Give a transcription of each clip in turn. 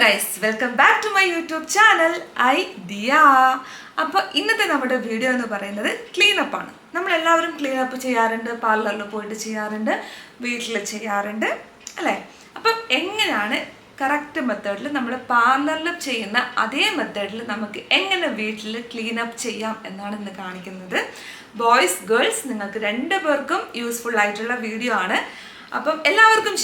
guys, welcome back to my YouTube channel. I Dia. അപ്പോൾ ഇന്നത്തെ നമ്മുടെ വീഡിയോ എന്ന് പറയുന്നത് ക്ലീൻ അപ്പ് ആണ്. നമ്മൾ എല്ലാവരും ക്ലീൻ അപ്പ് ചെയ്യാറുണ്ട്, പാർലറിൽ പോയിട്ട് ചെയ്യാറുണ്ട്, വീട്ടിൽ ചെയ്യാറുണ്ട് അല്ലേ? അപ്പം എങ്ങനെയാണ് കറക്റ്റ് മെത്തേഡിൽ നമ്മൾ പാർലറിൽ ചെയ്യുന്ന അതേ മെത്തേഡിൽ നമുക്ക് എങ്ങനെ വീട്ടിൽ ക്ലീൻ അപ്പ് ചെയ്യാം എന്നാണ് ഇന്ന് കാണിക്കുന്നത്. ബോയ്സ് ഗേൾസ് നിങ്ങൾക്ക് രണ്ടുപേർക്കും യൂസ്ഫുൾ ആയിട്ടുള്ള വീഡിയോ ആണ്. അപ്പം എല്ലാവർക്കും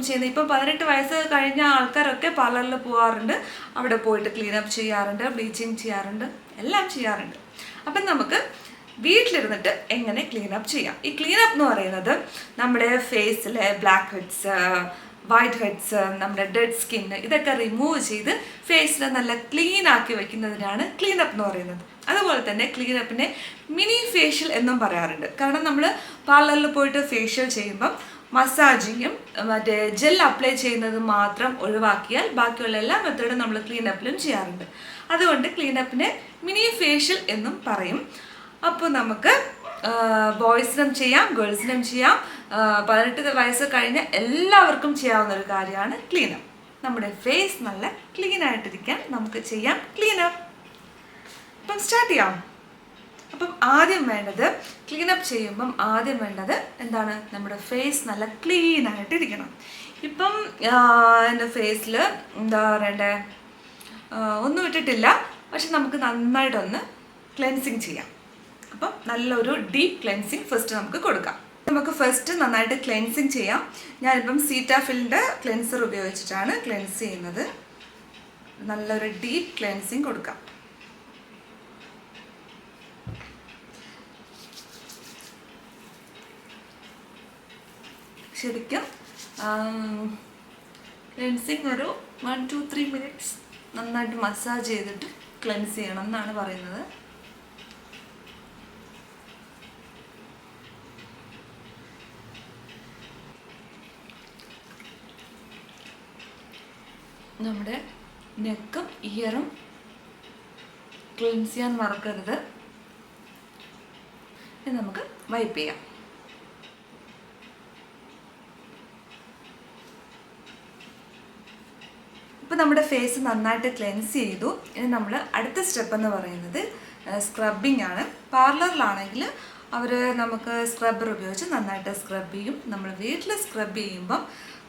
ചെയ്യുന്ന ഇപ്പം 18 വയസ്സ് കഴിഞ്ഞ ആൾക്കാരൊക്കെ പാർലറിൽ പോകാറുണ്ട്, അവിടെ പോയിട്ട് ക്ലീനപ്പ് ചെയ്യാറുണ്ട്, ബ്ലീച്ചിങ് ചെയ്യാറുണ്ട്, എല്ലാം ചെയ്യാറുണ്ട്. അപ്പം നമുക്ക് വീട്ടിലിരുന്നിട്ട് എങ്ങനെ ക്ലീനപ്പ് ചെയ്യാം. ഈ ക്ലീനപ്പ് എന്ന് പറയുന്നത് നമ്മുടെ ഫേസിലെ ബ്ലാക്ക് ഹെഡ്സ്, വൈറ്റ് ഹെഡ്സ്, നമ്മുടെ ഡെഡ് സ്കിന്ന് ഇതൊക്കെ റിമൂവ് ചെയ്ത് ഫേസിൽ നല്ല ക്ലീൻ ആക്കി വെക്കുന്നതിനാണ് ക്ലീനപ്പ് എന്ന് പറയുന്നത്. അതുപോലെ തന്നെ ക്ലീനപ്പിനെ മിനി ഫേഷ്യൽ എന്നും പറയാറുണ്ട്. കാരണം നമ്മൾ പാർലറിൽ പോയിട്ട് ഫേഷ്യൽ ചെയ്യുമ്പം മസാജിങ്ങും മറ്റേ ജെൽ അപ്ലൈ ചെയ്യുന്നത് മാത്രം ഒഴിവാക്കിയാൽ ബാക്കിയുള്ള എല്ലാ മെത്തേഡും നമ്മൾ ക്ലീനപ്പിലും ചെയ്യാറുണ്ട്. അതുകൊണ്ട് ക്ലീനപ്പിനെ മിനി ഫേഷ്യൽ എന്നും പറയും. അപ്പോൾ നമുക്ക് ബോയ്സിനും ചെയ്യാം, ഗേൾസിനും ചെയ്യാം. 18 വയസ്സ് കഴിഞ്ഞ എല്ലാവർക്കും ചെയ്യാവുന്ന ഒരു കാര്യമാണ് ക്ലീനപ്പ്. നമ്മുടെ ഫേസ് നല്ല ക്ലീൻ ആയിട്ടിരിക്കാൻ നമുക്ക് ചെയ്യാം ക്ലീനപ്പ്. അപ്പം സ്റ്റാർട്ട് ചെയ്യാം. അപ്പം ആദ്യം വേണ്ടത് ക്ലീനപ്പ് ചെയ്യുമ്പം ആദ്യം വേണ്ടത് എന്താണ്? നമ്മുടെ ഫേസ് നല്ല ക്ലീൻ ആയിട്ടിരിക്കണം. ഇപ്പം എൻ്റെ ഫേസിൽ എന്താ പറയണ്ടേ, ഒന്നും ഇട്ടിട്ടില്ല, പക്ഷെ നമുക്ക് നന്നായിട്ടൊന്ന് ക്ലെൻസിങ് ചെയ്യാം. അപ്പം നല്ലൊരു ഡീപ്പ് ക്ലെൻസിങ് ഫസ്റ്റ് നമുക്ക് കൊടുക്കാം. നമുക്ക് ഫസ്റ്റ് നന്നായിട്ട് ക്ലെൻസിങ് ചെയ്യാം. ഞാനിപ്പം സീറ്റാഫിലിൻ്റെ ക്ലെൻസർ ഉപയോഗിച്ചിട്ടാണ് ക്ലെൻസ് ചെയ്യുന്നത്. നല്ലൊരു ഡീപ്പ് ക്ലെൻസിങ് കൊടുക്കാം. ശരിക്കും ക്ലെൻസിങ് ഒരു 1-2-3 മിനിറ്റ്സ് നന്നായിട്ട് മസാജ് ചെയ്തിട്ട് ക്ലെൻസ് ചെയ്യണം എന്നാണ് പറയുന്നത്. നമ്മുടെ നെക്കും ഇയറും ക്ലെൻസ് ചെയ്യാൻ മറക്കരുത്. ഇത് നമുക്ക് വൈപ്പ് ചെയ്യാം. ഇപ്പോൾ നമ്മുടെ ഫേസ് നന്നായിട്ട് ക്ലെൻസ് ചെയ്തു. ഇനി നമ്മൾ അടുത്ത സ്റ്റെപ്പ് എന്ന് പറയുന്നത് സ്ക്രബിങ് ആണ്. പാർലറിലാണെങ്കിൽ അവർ നമുക്ക് സ്ക്രബ്ബർ ഉപയോഗിച്ച് നന്നായിട്ട് സ്ക്രബ് ചെയ്യും. നമ്മൾ വീട്ടിൽ സ്ക്രബ് ചെയ്യുമ്പം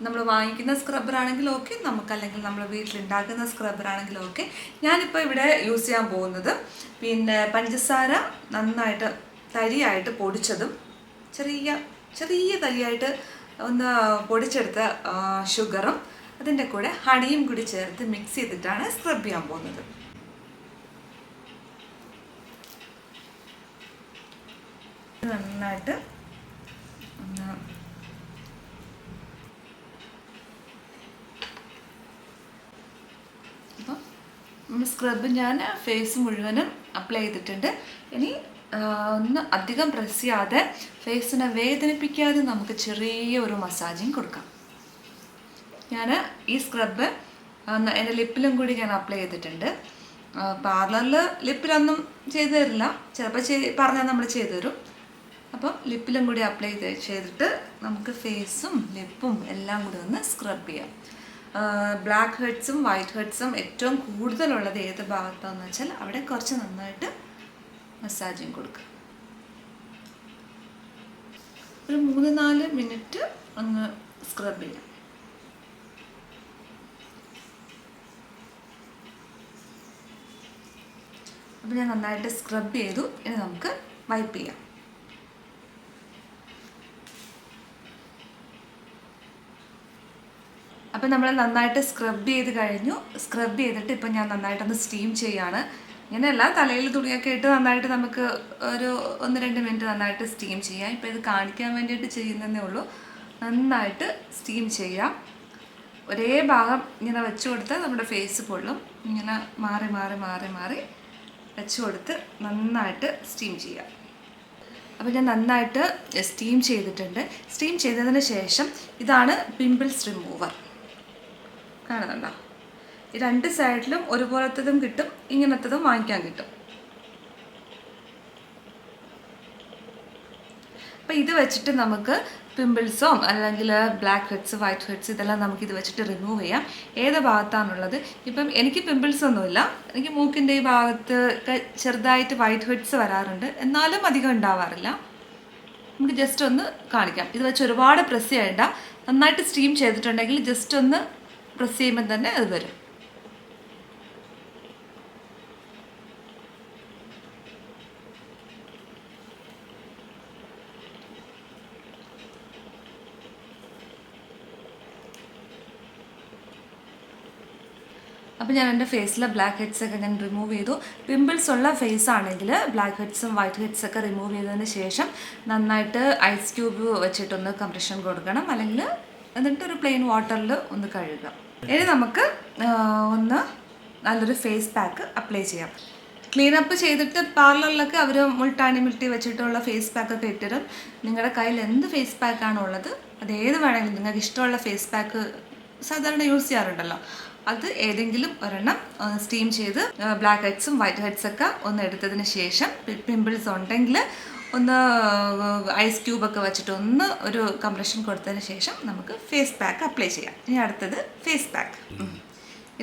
നമ്മൾ വാങ്ങിക്കുന്ന സ്ക്രബ്ബർ ആണെങ്കിലും ഓക്കെ, നമുക്കല്ലെങ്കിൽ നമ്മൾ വീട്ടിലുണ്ടാക്കുന്ന സ്ക്രബ്ബർ ആണെങ്കിലും ഓക്കെ. ഞാനിപ്പോൾ ഇവിടെ യൂസ് ചെയ്യാൻ പോകുന്നത് പിന്നെ പഞ്ചസാര നന്നായിട്ട് തരിയായിട്ട് പൊടിച്ചതും ചെറിയ തരിയായിട്ട് ഒന്ന് പൊടിച്ചെടുത്ത ഷുഗറും അതിൻ്റെ കൂടെ ഹണിയും കൂടി ചേർത്ത് മിക്സ് ചെയ്തിട്ടാണ് സ്ക്രബ് ചെയ്യാൻ പോകുന്നത്. നന്നായിട്ട് അപ്പം സ്ക്രബ് ഞാൻ ഫേസ് മുഴുവനും അപ്ലൈ ചെയ്തിട്ടുണ്ട്. ഇനി ഒന്ന് അധികം പ്രസ് ചെയ്യാതെ ഫേസിനെ വേദനിപ്പിക്കാതെ നമുക്ക് ചെറിയ ഒരു മസാജിങ് കൊടുക്കാം. ഞാൻ ഈ സ്ക്രബ് എൻ്റെ ലിപ്പിലും കൂടി ഞാൻ അപ്ലൈ ചെയ്തിട്ടുണ്ട്. പാർലറിൽ ലിപ്പിലൊന്നും ചെയ്തു തരില്ല, ചിലപ്പോൾ പറഞ്ഞാൽ നമ്മൾ ചെയ്തു തരും. അപ്പം ലിപ്പിലും കൂടി അപ്ലൈ ചെയ്തിട്ട് നമുക്ക് ഫേസും ലിപ്പും എല്ലാം കൂടി ഒന്ന് സ്ക്രബ് ചെയ്യാം. ബ്ലാക്ക് ഹെഡ്സും വൈറ്റ് ഹെഡ്സും ഏറ്റവും കൂടുതലുള്ളത് ഏത് ഭാഗത്താണെന്ന് വെച്ചാൽ അവിടെ കുറച്ച് നന്നായിട്ട് മസാജിങ് കൊടുക്കുക. ഒരു 3-4 മിനിറ്റ് ഒന്ന് സ്ക്രബ് ചെയ്യാം. അപ്പോൾ ഞാൻ നന്നായിട്ട് സ്ക്രബ് ചെയ്തു. ഇനി നമുക്ക് വൈപ്പ് ചെയ്യാം. അപ്പോൾ നമ്മൾ നന്നായിട്ട് സ്ക്രബ് ചെയ്ത് കഴിഞ്ഞു. സ്ക്രബ് ചെയ്തിട്ട് ഇപ്പം ഞാൻ നന്നായിട്ടൊന്ന് സ്റ്റീം ചെയ്യാണ്. ഇങ്ങനെയല്ല, തലയിൽ തുണിയൊക്കെ ഇട്ട് നന്നായിട്ട് നമുക്ക് ഒരു 1-2 മിനിറ്റ് നന്നായിട്ട് സ്റ്റീം ചെയ്യാം. ഇപ്പോൾ ഇത് കാണിക്കാൻ വേണ്ടിയിട്ട് ചെയ്യുന്നതേ ഉള്ളൂ. നന്നായിട്ട് സ്റ്റീം ചെയ്യാം. ഒരേ ഭാഗം ഇങ്ങനെ വെച്ച് കൊടുത്താൽ നമ്മുടെ ഫേസ് പൊള്ളും. ഇങ്ങനെ മാറി മാറി മാറി മാറി വെച്ച് കൊടുത്ത് നന്നായിട്ട് സ്റ്റീം ചെയ്യാം. അപ്പോൾ ഞാൻ നന്നായിട്ട് സ്റ്റീം ചെയ്തിട്ടുണ്ട്. സ്റ്റീം ചെയ്തതിന് ശേഷം ഇതാണ് പിമ്പിൾസ് റിമൂവർ. കാണുന്നുണ്ടോ? ഈ 2 സൈഡിലും ഒരുപോലത്തതും കിട്ടും, ഇങ്ങനത്തതും വാങ്ങിക്കാൻ കിട്ടും. അപ്പം അപ്പോൾ ഇത് വെച്ചിട്ട് നമുക്ക് പിമ്പിൾസോ അല്ലെങ്കിൽ ബ്ലാക്ക് ഹെഡ്സ് വൈറ്റ് ഹെഡ്സ് ഇതെല്ലാം നമുക്കിത് വെച്ചിട്ട് റിമൂവ് ചെയ്യാം. ഏത് ഭാഗത്താണുള്ളത്, ഇപ്പം എനിക്ക് പിമ്പിൾസ് ഒന്നുമില്ല, എനിക്ക് മൂക്കിൻ്റെ ഈ ഭാഗത്ത് ചെറുതായിട്ട് വൈറ്റ് ഹെഡ്സ് വരാറുണ്ട്, എന്നാലും അധികം ഉണ്ടാവാറില്ല. നമുക്ക് ജസ്റ്റ് ഒന്ന് കാണിക്കാം. ഇത് വെച്ച് ഒരുപാട് പ്രസ് ചെയ്യേണ്ട, നന്നായിട്ട് സ്റ്റീം ചെയ്തിട്ടുണ്ടെങ്കിൽ ജസ്റ്റ് ഒന്ന് പ്രസ് ചെയ്യുമ്പോൾ തന്നെ അത് വരും. അപ്പോൾ ഞാൻ എൻ്റെ ഫേസിലെ ബ്ലാക്ക് ഹെഡ്സൊക്കെ ഞാൻ റിമൂവ് ചെയ്തു. പിമ്പിൾസ് ഉള്ള ഫേസ് ആണെങ്കിൽ ബ്ലാക്ക് ഹെഡ്സും വൈറ്റ് ഹെഡ്സൊക്കെ റിമൂവ് ചെയ്തതിന് ശേഷം നന്നായിട്ട് ഐസ് ക്യൂബ് വെച്ചിട്ടൊന്ന് കംപ്രഷൻ കൊടുക്കണം, അല്ലെങ്കിൽ എന്നിട്ടൊരു പ്ലെയിൻ വാട്ടറിൽ ഒന്ന് കഴുകുക. ഇനി നമുക്ക് ഒന്ന് നല്ലൊരു ഫേസ് പാക്ക് അപ്ലൈ ചെയ്യാം. ക്ലീനപ്പ് ചെയ്തിട്ട് പാർലറിലൊക്കെ അവർ മുൾട്ടാണി മിൽട്ടി വെച്ചിട്ടുള്ള ഫേസ് പാക്കൊക്കെ ഇട്ടിരും. നിങ്ങളുടെ കയ്യിൽ എന്ത് ഫേസ് പാക്കാണോ ഉള്ളത് അത് ഏത് വേണമെങ്കിലും, നിങ്ങൾക്ക് ഇഷ്ടമുള്ള ഫേസ് പാക്ക് സാധാരണ യൂസ് ചെയ്യാറുണ്ടല്ലോ, അത് ഏതെങ്കിലും ഒരെണ്ണം സ്റ്റീം ചെയ്ത് ബ്ലാക്ക് ഹെഡ്സും വൈറ്റ് ഹെഡ്സൊക്കെ ഒന്ന് എടുത്തതിന് ശേഷം, പിമ്പിൾസ് ഉണ്ടെങ്കിൽ ഒന്ന് ഐസ് ക്യൂബൊക്കെ വെച്ചിട്ട് ഒന്ന് ഒരു കംപ്രഷൻ കൊടുത്തതിന് ശേഷം നമുക്ക് ഫേസ് പാക്ക് അപ്ലൈ ചെയ്യാം. ഇനി അടുത്തത് ഫേസ് പാക്ക്.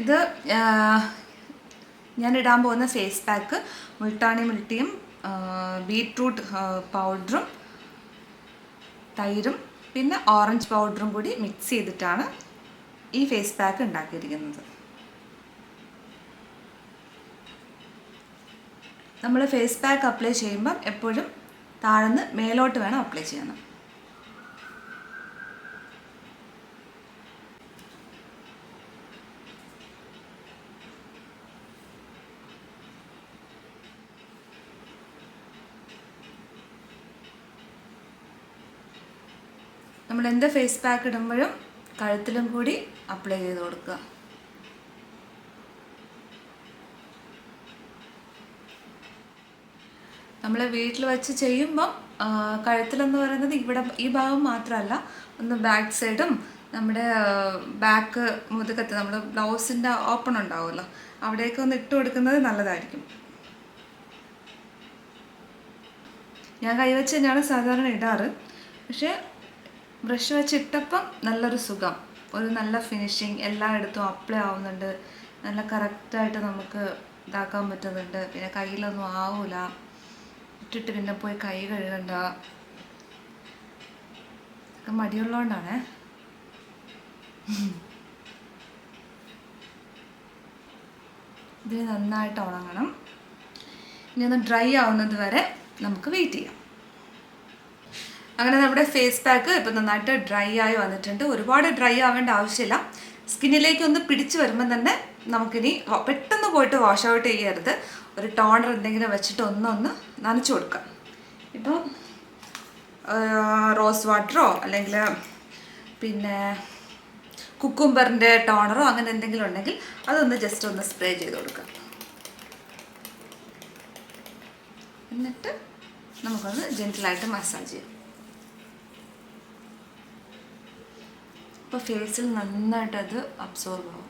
ഇത് ഞാൻ ഇടാൻ പോകുന്ന ഫേസ് പാക്ക് മുൾട്ടാണി മിൽട്ടിയും ബീറ്റ്റൂട്ട് പൗഡറും തൈരും പിന്നെ ഓറഞ്ച് പൗഡറും കൂടി മിക്സ് ചെയ്തിട്ടാണ് ഈ ഫേസ് പാക്ക് ഉണ്ടാക്കിയിരിക്കുന്നത്. നമ്മൾ ഫേസ് പാക്ക് അപ്ലൈ ചെയ്യുമ്പം എപ്പോഴും താഴ്ന്ന് മേലോട്ട് വേണം അപ്ലൈ ചെയ്യണം. നമ്മൾ എന്ത് ഫേസ് പാക്ക് ഇടുമ്പോഴും കഴുത്തിലും കൂടി അപ്ലൈ ചെയ്ത് കൊടുക്കുക. നമ്മൾ വീട്ടിൽ വെച്ച് ചെയ്യുമ്പം കഴുത്തിലെന്ന് പറയുന്നത് ഇവിടെ ഈ ഭാഗം മാത്രമല്ല, ഒന്ന് ബാക്ക് സൈഡും നമ്മുടെ ബാക്ക് മുതുകത്ത് നമ്മൾ ബ്ലൗസിൻ്റെ ഓപ്പൺ ഉണ്ടാവുമല്ലോ, അവിടെയൊക്കെ ഒന്ന് ഇട്ട് കൊടുക്കുന്നത് നല്ലതായിരിക്കും. ഞാൻ കൈവച്ച് തന്നെയാണ് സാധാരണ ഇടാറ്, പക്ഷേ ബ്രഷ് വെച്ച് ഇട്ടപ്പം നല്ലൊരു സുഖം, ഒരു നല്ല ഫിനിഷിങ്, എല്ലായിടത്തും അപ്ലൈ ആവുന്നുണ്ട്, നല്ല കറക്റ്റായിട്ട് നമുക്ക് ഇതാക്കാൻ പറ്റുന്നുണ്ട്. പിന്നെ കയ്യിലൊന്നും ആവില്ല, ഇട്ടിട്ട് പിന്നെ പോയി കൈ കഴുകണ്ട, ഒക്കെ മടിയുള്ളതുകൊണ്ടാണേ. ഇതിന് നന്നായിട്ട് ഉണങ്ങണം. ഇനി ഒന്ന് ഡ്രൈ ആവുന്നത് വരെ നമുക്ക് വെയിറ്റ് ചെയ്യാം. അങ്ങനെ നമ്മുടെ ഫേസ് പാക്ക് ഇപ്പം നന്നായിട്ട് ഡ്രൈ ആയി വന്നിട്ടുണ്ട്. ഒരുപാട് ഡ്രൈ ആവേണ്ട ആവശ്യമില്ല. സ്കിന്നിലേക്ക് ഒന്ന് പിടിച്ച് വരുമ്പം തന്നെ നമുക്കിനി പെട്ടെന്ന് പോയിട്ട് വാഷ് ഔട്ട് ചെയ്യരുത്. ഒരു ടോണർ എന്തെങ്കിലും വെച്ചിട്ട് ഒന്ന് നനച്ചു കൊടുക്കാം. ഇപ്പോൾ റോസ് വാട്ടറോ അല്ലെങ്കിൽ പിന്നെ കുക്കുംബറിൻ്റെ ടോണറോ അങ്ങനെ എന്തെങ്കിലും ഉണ്ടെങ്കിൽ അതൊന്ന് ജസ്റ്റ് ഒന്ന് സ്പ്രേ ചെയ്ത് കൊടുക്കാം. എന്നിട്ട് നമുക്കൊന്ന് ജെൻറ്റിലായിട്ട് മസാജ് ചെയ്യാം. അപ്പോൾ ഫേസിൽ നന്നായിട്ടത് അബ്സോർബ് ആവും.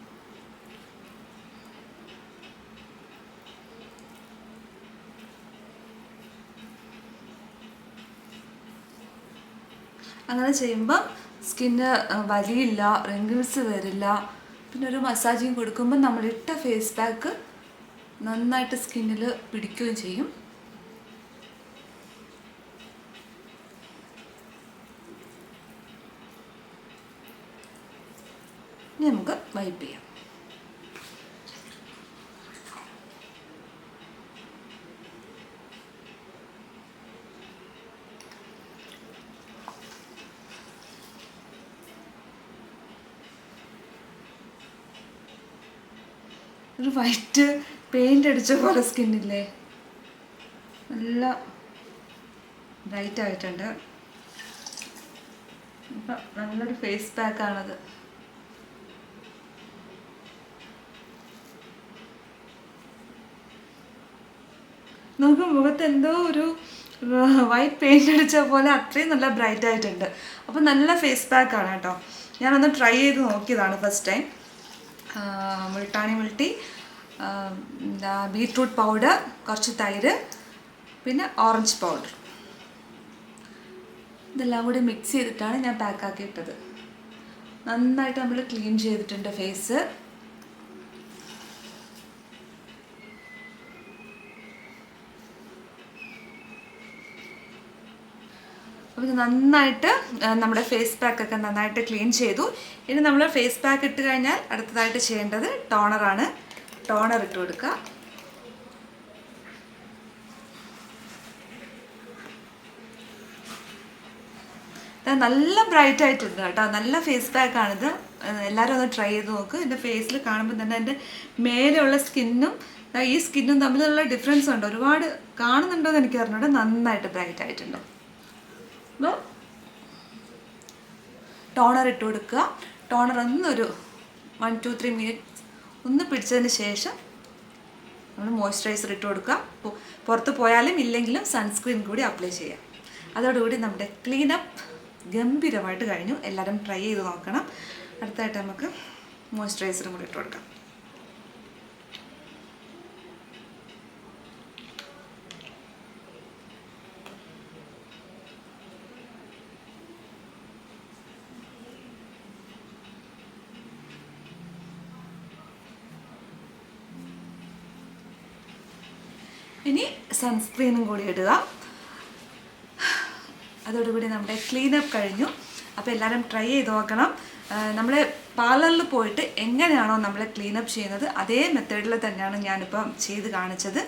അങ്ങനെ ചെയ്യുമ്പോൾ സ്കിന്ന് വലിയില്ല, റിങ്കിൾസ് വരില്ല. പിന്നെ ഒരു മസാജിങ് കൊടുക്കുമ്പോൾ നമ്മളിട്ട ഫേസ് പാക്ക് നന്നായിട്ട് സ്കിന്നിൽ പിടിക്കുകയും ചെയ്യും. ഇനി നമുക്ക് വൈപ്പ് ചെയ്യാം. ഒരു വൈറ്റ് പെയിൻ്റ് അടിച്ച പോലെ സ്കിന്നില്ലേ, നല്ല ബ്രൈറ്റ് ആയിട്ടുണ്ട്. അപ്പം നല്ലൊരു ഫേസ് പാക്കാണത്. നമുക്ക് മുഖത്ത് എന്തോ ഒരു വൈറ്റ് പെയിൻ്റ് അടിച്ച പോലെ അത്രയും നല്ല ബ്രൈറ്റ് ആയിട്ടുണ്ട്. അപ്പം നല്ല ഫേസ് പാക്കാണ് കേട്ടോ. ഞാനൊന്ന് ട്രൈ ചെയ്ത് നോക്കിയതാണ് ഫസ്റ്റ് ടൈം. മുൾട്ടാണി മിൽട്ടി, ബീറ്റ്റൂട്ട് പൗഡർ, കുറച്ച് തൈര്, പിന്നെ ഓറഞ്ച് പൗഡർ. ഇതെല്ലാം കൂടി മിക്സ് ചെയ്തിട്ടാണ് ഞാൻ പാക്കാക്കിയിട്ടത്. നന്നായിട്ട് നമ്മൾ ക്ലീൻ ചെയ്തിട്ടുണ്ട് ഫേസ്. അപ്പോൾ ഇത് നന്നായിട്ട് നമ്മുടെ ഫേസ് പാക്കൊക്കെ നന്നായിട്ട് ക്ലീൻ ചെയ്തു. ഇനി നമ്മൾ ഫേസ് പാക്ക് ഇട്ട് കഴിഞ്ഞാൽ അടുത്തതായിട്ട് ചെയ്യേണ്ടത് ടോണറാണ്. ടോണർ ഇട്ട് കൊടുക്കുക. നല്ല ബ്രൈറ്റ് ആയിട്ടുണ്ട് കേട്ടോ. നല്ല ഫേസ് പാക്കാണിത്. എല്ലാവരും ഒന്ന് ട്രൈ ചെയ്ത് നോക്ക്. എൻ്റെ ഫേസിൽ കാണുമ്പോൾ തന്നെ എൻ്റെ മേലെയുള്ള സ്കിന്നും ഈ സ്കിന്നും തമ്മിലുള്ള ഡിഫറൻസ് ഉണ്ട്. ഒരുപാട് കാണുന്നുണ്ടോ എന്ന് എനിക്ക് അറിഞ്ഞൂടെ. നന്നായിട്ട് ബ്രൈറ്റ് ആയിട്ടുണ്ട്. അപ്പോൾ ടോണർ ഇട്ട് കൊടുക്കുക. ടോണർ ഒന്നൊരു 1-2-3 മിനിറ്റ്സ് ഒന്ന് പിടിച്ചതിന് ശേഷം നമ്മൾ മോയ്സ്ചറൈസർ ഇട്ട് കൊടുക്കുക. പുറത്ത് പോയാലും ഇല്ലെങ്കിലും സൺസ്ക്രീൻ കൂടി അപ്ലൈ ചെയ്യാം. അതോടുകൂടി നമ്മുടെ ക്ലീനപ്പ് ഗംഭീരമായിട്ട് കഴിഞ്ഞു. എല്ലാവരും ട്രൈ ചെയ്ത് നോക്കണം. അടുത്തായിട്ട് നമുക്ക് മോയ്സ്ചറൈസറും കൂടി ഇട്ട് കൊടുക്കാം. ഇനി സൺസ്ക്രീനും കൂടി ഇടുക. അതോടുകൂടി നമ്മുടെ ക്ലീനപ്പ് കഴിഞ്ഞു. അപ്പോൾ എല്ലാവരും ട്രൈ ചെയ്ത് നോക്കണം. നമ്മൾ പാർലറിൽ പോയിട്ട് എങ്ങനെയാണോ നമ്മൾ ക്ലീനപ്പ് ചെയ്യുന്നത് അതേ മെത്തേഡിൽ തന്നെയാണ് ഞാനിപ്പം ചെയ്ത് കാണിച്ചത്.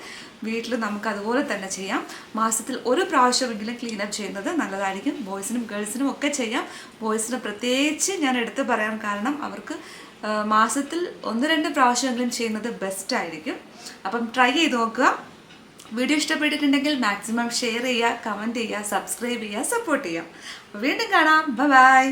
വീട്ടിൽ നമുക്ക് അതുപോലെ തന്നെ ചെയ്യാം. മാസത്തിൽ ഒരു പ്രാവശ്യമെങ്കിലും ക്ലീനപ്പ് ചെയ്യുന്നത് നല്ലതായിരിക്കും. ബോയ്സിനും ഗേൾസിനും ഒക്കെ ചെയ്യാം. ബോയ്സിന് പ്രത്യേകിച്ച് ഞാൻ എടുത്ത് പറയാൻ കാരണം അവർക്ക് മാസത്തിൽ 1-2 പ്രാവശ്യമെങ്കിലും ചെയ്യുന്നത് ബെസ്റ്റ് ആയിരിക്കും. അപ്പം ട്രൈ ചെയ്ത് നോക്കുക. വീഡിയോ ഇഷ്ടപ്പെട്ടിട്ടുണ്ടെങ്കിൽ മാക്സിമം ഷെയർ ചെയ്യുക, കമൻറ്റ് ചെയ്യുക, സബ്സ്ക്രൈബ് ചെയ്യുക, സപ്പോർട്ട് ചെയ്യുക. അപ്പോൾ വീണ്ടും കാണാം. ബൈ.